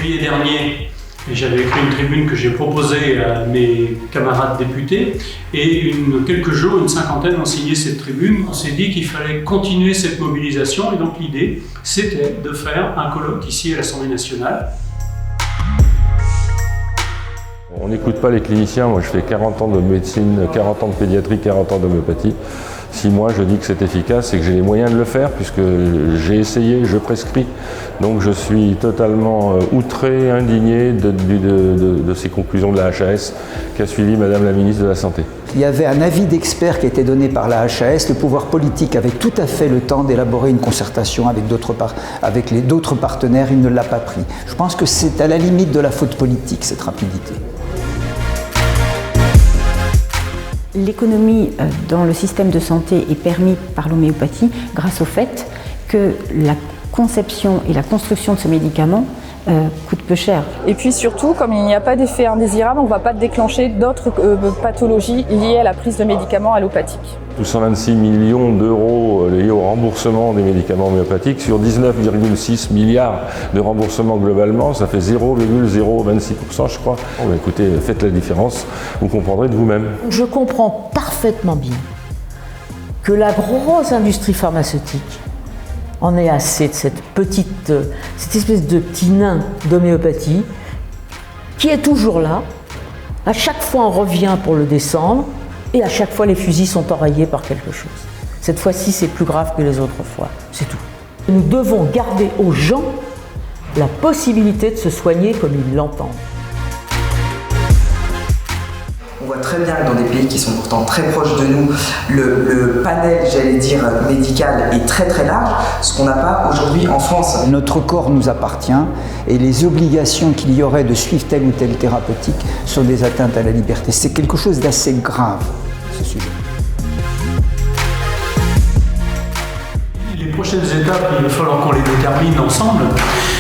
juillet dernier, j'avais écrit une tribune que j'ai proposée à mes camarades députés et quelques jours, une cinquantaine ont signé cette tribune. On s'est dit qu'il fallait continuer cette mobilisation et donc l'idée, c'était de faire un colloque ici à l'Assemblée nationale. On n'écoute pas les cliniciens. Moi, je fais 40 ans de médecine, 40 ans de pédiatrie, 40 ans d'homéopathie. Si moi je dis que c'est efficace, c'est que j'ai les moyens de le faire puisque j'ai essayé, je prescris. Donc je suis totalement outré, indigné de ces conclusions de la HAS qu'a suivi Madame la ministre de la Santé. Il y avait un avis d'expert qui était donné par la HAS. Le pouvoir politique avait tout à fait le temps d'élaborer une concertation avec d'autres partenaires. Il ne l'a pas pris. Je pense que c'est à la limite de la faute politique, cette rapidité. L'économie dans le système de santé est permise par l'homéopathie grâce au fait que la conception et la construction de ce médicament coûtent peu cher. Et puis surtout, comme il n'y a pas d'effet indésirable, on ne va pas déclencher d'autres pathologies liées à la prise de médicaments allopathiques. Tous 126 millions d'euros liés au remboursement des médicaments homéopathiques sur 19,6 milliards de remboursement globalement, ça fait 0,026% je crois. Bon, bah, écoutez, faites la différence, vous comprendrez de vous-même. Je comprends parfaitement bien que la grosse industrie pharmaceutique en ait assez de cette espèce de petit nain d'homéopathie qui est toujours là. À chaque fois on revient pour le descendre et à chaque fois les fusils sont enrayés par quelque chose. Cette fois-ci c'est plus grave que les autres fois, c'est tout. Nous devons garder aux gens la possibilité de se soigner comme ils l'entendent. On voit très bien que dans des pays qui sont pourtant très proches de nous, le panel, j'allais dire, médical est très très large, ce qu'on n'a pas aujourd'hui en France. Notre corps nous appartient et les obligations qu'il y aurait de suivre telle ou telle thérapeutique sont des atteintes à la liberté. C'est quelque chose d'assez grave, ce sujet. Les prochaines étapes, il va falloir qu'on les détermine ensemble,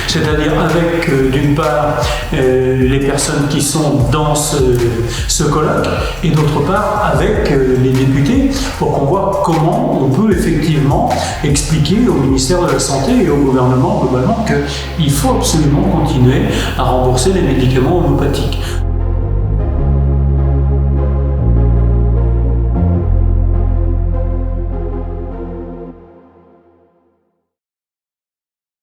c'est-à-dire avec, d'une part, les personnes qui sont dans ce colloque, et d'autre part, avec les députés, pour qu'on voit comment on peut effectivement expliquer au ministère de la Santé et au gouvernement globalement qu'il faut absolument continuer à rembourser les médicaments homéopathiques.